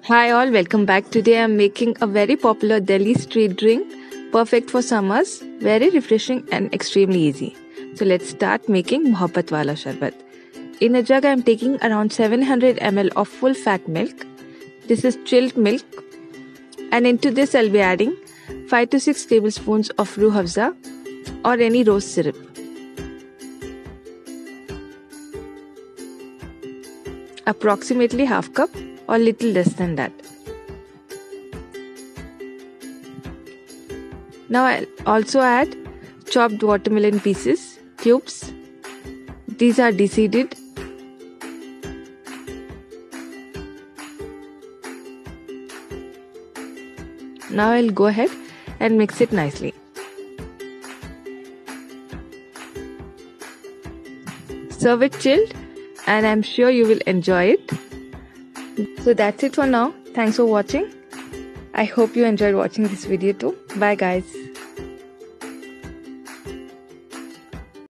Hi all, welcome back. Today I am making a very popular Delhi street drink, perfect for summers, very refreshing and extremely easy. So let's start making Mohabbat wala Sharbat. In a jug I am taking around 700 ml of full fat milk. This is chilled milk, and into this I'll be adding 5 to 6 tablespoons of Ruh Afza or any rose syrup. Approximately half cup or little less than that. Now I'll also add chopped watermelon pieces, cubes. These are deseeded. Now I'll go ahead and mix it nicely. Serve it chilled and I'm sure you will enjoy it. So that's it for now. Thanks for watching. I hope you enjoyed watching this video too. Bye guys.